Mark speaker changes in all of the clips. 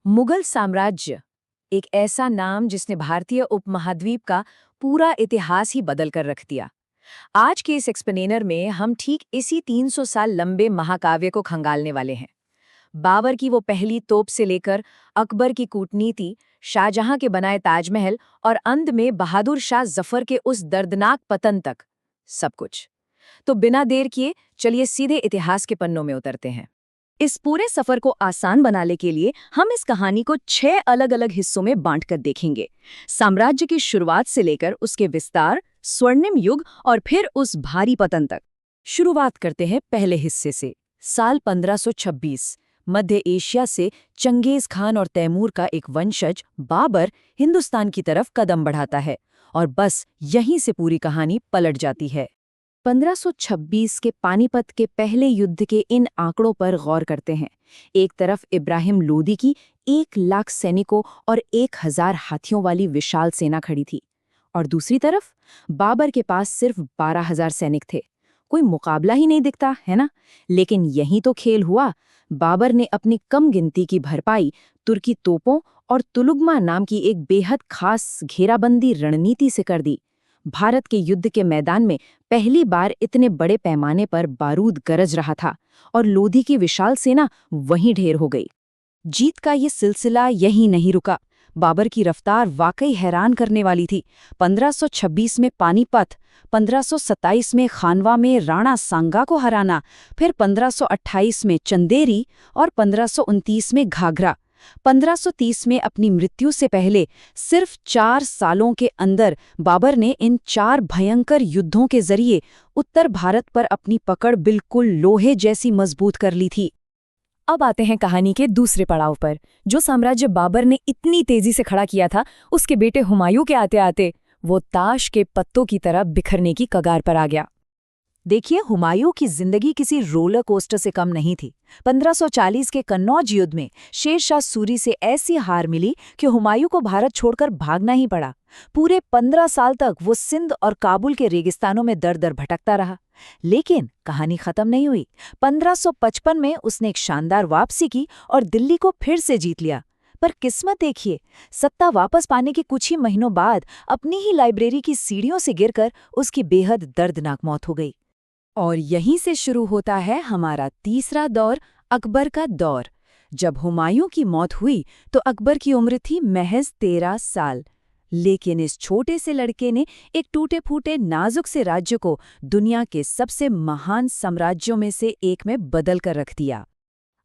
Speaker 1: मुगल साम्राज्य एक ऐसा नाम जिसने भारतीय उपमहाद्वीप का पूरा इतिहास ही बदल कर रख दिया। आज के इस एक्सप्लेनर में हम ठीक इसी 300 साल लंबे महाकाव्य को खंगालने वाले हैं। बाबर की वो पहली तोप से लेकर अकबर की कूटनीति, शाहजहां के बनाए ताजमहल और अंत में बहादुर शाह जफर के उस दर्दनाक पतन तक, सब कुछ। तो बिना देर किए चलिए सीधे इतिहास के पन्नों में उतरते हैं।
Speaker 2: इस पूरे सफर को आसान बनाने के लिए हम इस कहानी को 6 अलग-अलग हिस्सों में बांटकर देखेंगे। साम्राज्य की शुरुआत से लेकर उसके विस्तार, स्वर्णिम युग और फिर उस भारी पतन तक।
Speaker 1: शुरुआत करते हैं पहले हिस्से से। साल 1526 मध्य एशिया से चंगेज खान और तैमूर का एक वंशज बाबर हिंदुस्तान की तरफ कदम बढ़ाता है और बस यहीं से पूरी कहानी पलट जाती है। 1526 के पानीपत के पहले युद्ध के इन आंकड़ों पर गौर करते हैं। एक तरफ इब्राहिम लोदी की 1 लाख सैनिकों और 1000 हाथियों वाली विशाल सेना खड़ी थी, और दूसरी तरफ बाबर के पास सिर्फ 12,000 सैनिक थे। कोई मुकाबला ही नहीं दिखता, है ना? लेकिन यही तो खेल हुआ। बाबर ने अपनी कम गिनती की भरपाई तुर्की तोपों और तुलुगमा नाम की एक बेहद खास घेराबंदी रणनीति से कर दी। भारत के युद्ध के मैदान में पहली बार इतने बड़े पैमाने पर बारूद गरज रहा था और लोधी की विशाल सेना वहीं ढेर हो गई। जीत का ये सिलसिला यहीं नहीं रुका। बाबर की रफ्तार वाकई हैरान करने वाली थी। 1526 में पानीपत, 1527 में खानवा में राणा सांगा को हराना, फिर 1528 में चंदेरी और 1529 में घाघरा। 1530 में अपनी मृत्यु से पहले सिर्फ 4 सालों के अंदर बाबर ने इन 4 भयंकर युद्धों के जरिए उत्तर भारत पर अपनी पकड़ बिल्कुल लोहे जैसी मजबूत कर ली थी।
Speaker 2: अब आते हैं कहानी के दूसरे पड़ाव पर। जो साम्राज्य बाबर ने इतनी तेजी से खड़ा किया था, उसके बेटे हुमायूं के आते आते वो ताश के पत्तों की तरह बिखरने की कगार पर आ गया।
Speaker 1: देखिए, हुमायूं की जिंदगी किसी रोलर कोस्टर से कम नहीं थी। 1540 के कन्नौज युद्ध में शेर शाह सूरी से ऐसी हार मिली कि हुमायूं को भारत छोड़कर भागना ही पड़ा। पूरे 15 साल तक वो सिंध और काबुल के रेगिस्तानों में दर दर भटकता रहा। लेकिन कहानी खत्म नहीं हुई। 1555 में उसने एक शानदार वापसी की और दिल्ली को फिर से जीत लिया। पर किस्मत देखिए, सत्ता वापस पाने के कुछ ही महीनों बाद अपनी ही लाइब्रेरी की सीढ़ियों से गिरकर उसकी बेहद दर्दनाक मौत हो गई।
Speaker 2: और यहीं से शुरू होता है हमारा तीसरा दौर, अकबर का दौर। जब हुमायूं की मौत हुई तो अकबर की उम्र थी महज 13 साल। लेकिन इस छोटे से लड़के ने एक टूटे फूटे नाजुक से राज्य को दुनिया के सबसे महान साम्राज्यों में से एक में बदल कर रख दिया।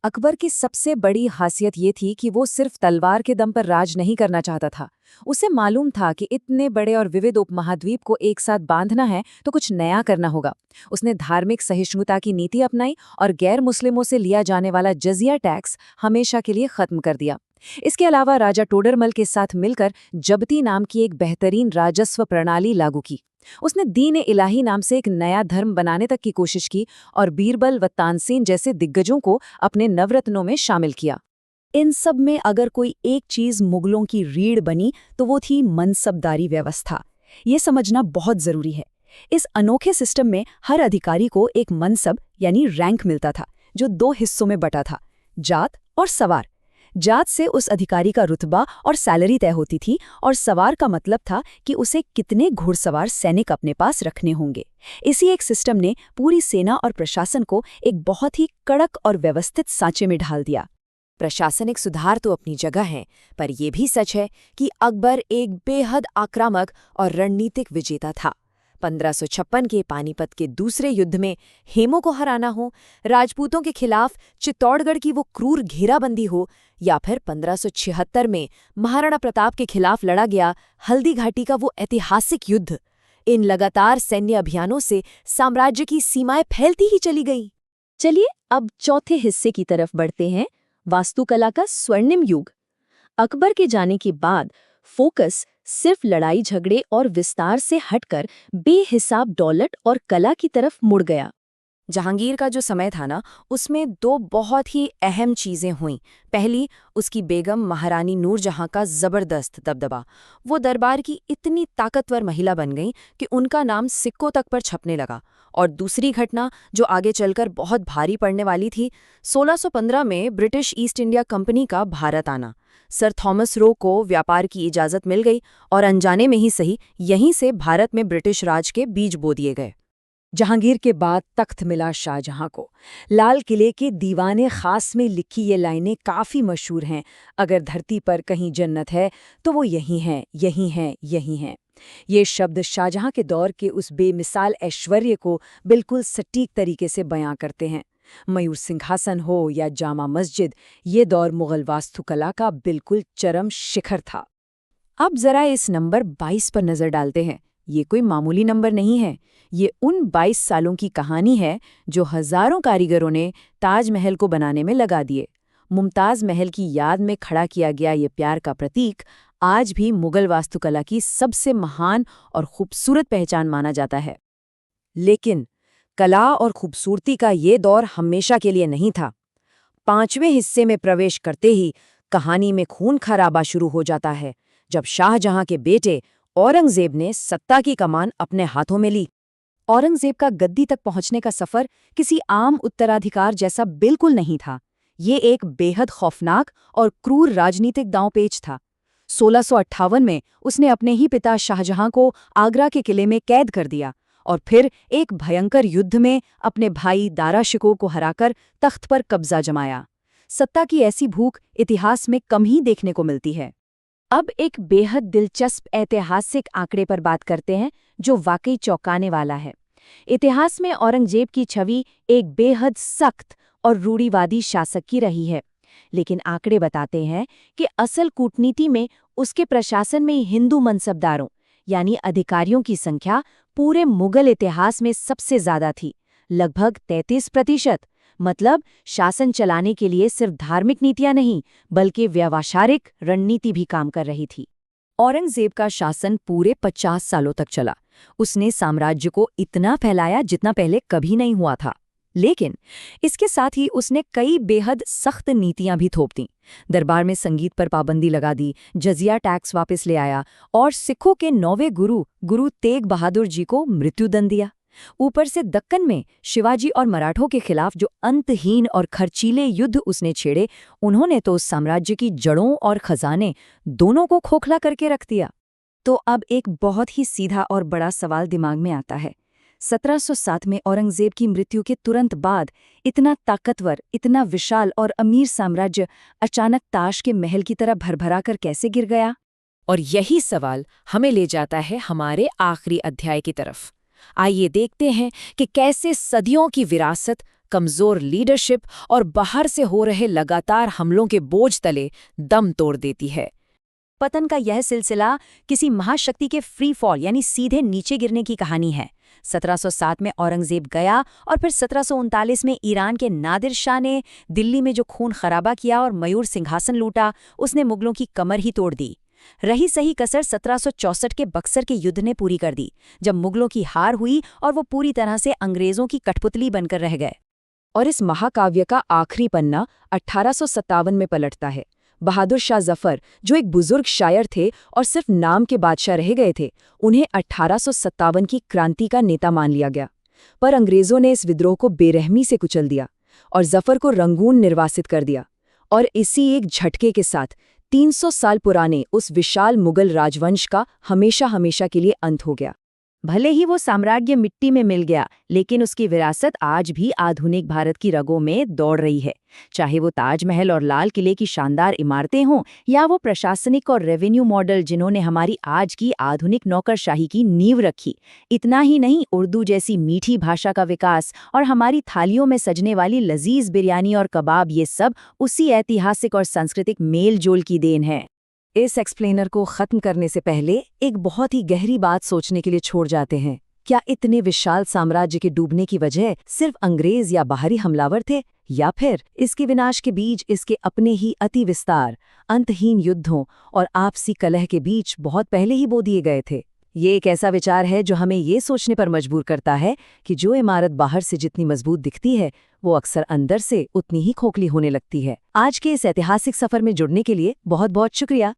Speaker 1: अकबर की सबसे बड़ी खासियत ये थी कि वो सिर्फ तलवार के दम पर राज नहीं करना चाहता था। उसे मालूम था कि इतने बड़े और विविध उपमहाद्वीप को एक साथ बांधना है तो कुछ नया करना होगा। उसने धार्मिक सहिष्णुता की नीति अपनाई और गैर मुस्लिमों से लिया जाने वाला जजिया टैक्स हमेशा के लिए खत्म कर दिया। इसके अलावा राजा टोडरमल के साथ मिलकर जब्ती नाम की एक बेहतरीन राजस्व प्रणाली लागू की। उसने दीन-ए-इलाही नाम से एक नया धर्म बनाने तक की कोशिश की और बीरबल व तानसेन जैसे दिग्गजों को अपने नवरत्नों में शामिल किया।
Speaker 2: इन सब में अगर कोई एक चीज मुगलों की रीढ़ बनी तो वो थी मनसबदारी व्यवस्था। ये समझना बहुत जरूरी है। इस अनोखे सिस्टम में हर अधिकारी को एक मनसब यानी रैंक मिलता था, जो 2 हिस्सों में बटा था, जात और सवार। जात से उस अधिकारी का रुतबा और सैलरी तय होती थी, और सवार का मतलब था कि उसे कितने घुड़सवार सैनिक अपने पास रखने होंगे। इसी एक सिस्टम ने पूरी सेना और प्रशासन को एक बहुत ही कड़क और व्यवस्थित सांचे में ढाल दिया।
Speaker 1: प्रशासनिक सुधार तो अपनी जगह है, पर यह भी सच है कि अकबर एक बेहद आक्रामक और रणनीतिक विजेता था। 1556 के पानीपत के दूसरे युद्ध में हेमों को हराना हो, राजपूतों के खिलाफ चित्तौड़गढ़ की वो क्रूर घेराबंदी हो, या फिर 1576 में महाराणा प्रताप के खिलाफ लड़ा गया हल्दी घाटी का वो ऐतिहासिक युद्ध, इन लगातार सैन्य अभियानों से साम्राज्य की सीमाएं फैलती ही चली गईं।
Speaker 2: चलिए अब चौथे हिस्से की तरफ बढ़ते हैं, वास्तुकला का स्वर्णिम युग। अकबर के जाने के बाद फोकस सिर्फ लड़ाई झगड़े और विस्तार से हटकर बेहिसाब दौलत और कला की तरफ मुड़ गया।
Speaker 1: जहांगीर का जो समय था ना, उसमें 2 बहुत ही अहम चीज़ें हुईं। पहली, उसकी बेगम महारानी नूरजहां का ज़बरदस्त दबदबा। वो दरबार की इतनी ताकतवर महिला बन गई कि उनका नाम सिक्कों तक पर छपने लगा, और दूसरी घटना जो आगे चलकर बहुत भारी पड़ने वाली थी, 1615 में ब्रिटिश ईस्ट इंडिया कंपनी का भारत आना। सर थॉमस रो को व्यापार की इजाज़त मिल गई और अनजाने में ही सही, यहीं से भारत में ब्रिटिश राज के बीज बो दिए गए।
Speaker 2: जहांगीर के बाद तख्त मिला शाहजहां को। लाल किले के दीवाने खास में लिखी ये लाइनें काफ़ी मशहूर हैं, अगर धरती पर कहीं जन्नत है तो वो यही है, यही है, यही है। ये शब्द शाहजहां के दौर के उस बेमिसाल ऐश्वर्य को बिल्कुल सटीक तरीके से बयां करते हैं। मयूर सिंहासन हो या जामा मस्जिद, ये दौर मुगल वास्तुकला का बिल्कुल चरम शिखर था। अब जरा इस नंबर 22 पर नजर डालते हैं। ये कोई मामूली नंबर नहीं है, ये उन 22 सालों की कहानी है जो हजारों कारीगरों ने ताजमहल को बनाने में लगा दिए। मुमताज महल की याद में खड़ा किया गया ये प्यार का प्रतीक आज भी मुगल वास्तुकला की सबसे महान और खूबसूरत पहचान माना जाता है। लेकिन कला और खूबसूरती का ये दौर हमेशा के लिए नहीं था। 5वें हिस्से में प्रवेश करते ही कहानी में खून खराबा शुरू हो जाता है, जब शाहजहां के बेटे औरंगजेब ने सत्ता की कमान अपने हाथों में ली। औरंगजेब का गद्दी तक पहुंचने का सफर किसी आम उत्तराधिकार जैसा बिल्कुल नहीं था। ये एक बेहद खौफनाक और क्रूर राजनीतिक दांवपेच था। 1658 में उसने अपने ही पिता शाहजहां को आगरा के किले में कैद कर दिया और फिर एक भयंकर युद्ध में अपने भाई दारा शिकोह को हराकर तख्त पर कब्जा जमाया। सत्ता की ऐसी भूख इतिहास में कम ही देखने को मिलती है। अब एक बेहद दिलचस्प ऐतिहासिक आंकड़े पर बात करते हैं जो वाकई चौंकाने वाला है। इतिहास में औरंगजेब की छवि एक बेहद सख्त और रूढ़िवादी शासक की रही है, लेकिन आंकड़े बताते हैं कि असल कूटनीति में उसके प्रशासन में हिंदू मनसबदारों यानी अधिकारियों की संख्या पूरे मुगल इतिहास में सबसे ज्यादा थी, लगभग 33%। मतलब शासन चलाने के लिए सिर्फ धार्मिक नीतियां नहीं बल्कि व्यावसायिक रणनीति भी काम कर रही थी। औरंगजेब का शासन पूरे 50 सालों तक चला। उसने साम्राज्य को इतना फैलाया जितना पहले कभी नहीं हुआ था, लेकिन इसके साथ ही उसने कई बेहद सख्त नीतियां भी थोप दीं। दरबार में संगीत पर पाबंदी लगा दी, जजिया टैक्स वापस ले आया और सिखों के 9वें गुरु तेग बहादुर जी को मृत्युदंड दिया। ऊपर से दक्कन में शिवाजी और मराठों के खिलाफ जो अंतहीन और खर्चीले युद्ध उसने छेड़े, उन्होंने तो उस साम्राज्य की जड़ों और खजाने दोनों को खोखला करके रख दिया। तो अब एक बहुत ही सीधा और बड़ा सवाल दिमाग में आता है। 1707 में औरंगजेब की मृत्यु के तुरंत बाद इतना ताकतवर, इतना विशाल और अमीर साम्राज्य अचानक ताश के महल की तरह भरभरा कर कैसे गिर गया? और यही सवाल हमें ले जाता है हमारे आखिरी अध्याय की तरफ। आइए देखते हैं कि कैसे सदियों की विरासत, कमजोर लीडरशिप और बाहर से हो रहे लगातार हमलों के बोझ तले दम तोड़ देती है। पतन का यह सिलसिला किसी महाशक्ति के फ्री फॉल यानी सीधे नीचे गिरने की कहानी है। 1707 में औरंगजेब गया और फिर 1739 में ईरान के नादिर शाह ने दिल्ली में जो खून खराबा किया और मयूर सिंहासन लूटा, उसने मुगलों की कमर ही तोड़ दी। रही सही कसर 1764 के बक्सर के युद्ध ने पूरी कर दी, जब मुगलों की हार हुई और वो पूरी तरह से अंग्रेजों की कठपुतली बनकर रह गए। और इस महाकाव्य का आखिरी पन्ना 1857 में पलटता है। बहादुर शाह जफर, जो एक बुजुर्ग शायर थे और सिर्फ नाम के बादशाह रह गए थे, उन्हें 1857 की क्रांति का नेता मान लिया गया। पर अंग्रेजों ने इस विद्रोह को बेरहमी से कुचल दिया और जफर को रंगून निर्वासित कर दिया। और इसी एक झटके के साथ 300 साल पुराने उस विशाल मुगल राजवंश का हमेशा के लिए अंत हो गया। भले ही वो साम्राज्य मिट्टी में मिल गया, लेकिन उसकी विरासत आज भी आधुनिक भारत की रगों में दौड़ रही है। चाहे वो ताजमहल और लाल किले की शानदार इमारतें हों या वो प्रशासनिक और रेवेन्यू मॉडल जिन्होंने हमारी आज की आधुनिक नौकरशाही की नींव रखी। इतना ही नहीं, उर्दू जैसी मीठी भाषा का विकास और हमारी थालियों में सजने वाली लजीज बिरयानी और कबाब, ये सब उसी ऐतिहासिक और सांस्कृतिक मेल जोल की देन है। इस एक्सप्लेनर को खत्म करने से पहले एक बहुत ही गहरी बात सोचने के लिए छोड़ जाते हैं। क्या इतने विशाल साम्राज्य के डूबने की वजह सिर्फ अंग्रेज या बाहरी हमलावर थे, या फिर इसके विनाश के बीज इसके अपने ही अति विस्तार, अंतहीन युद्धों और आपसी कलह के बीच बहुत पहले ही बो दिए गए थे? ये एक ऐसा विचार है जो हमें ये सोचने पर मजबूर करता है कि जो इमारत बाहर से जितनी मजबूत दिखती है, वो अक्सर अंदर से उतनी ही खोखली होने लगती है। आज के इस ऐतिहासिक सफर में जुड़ने के लिए बहुत बहुत शुक्रिया।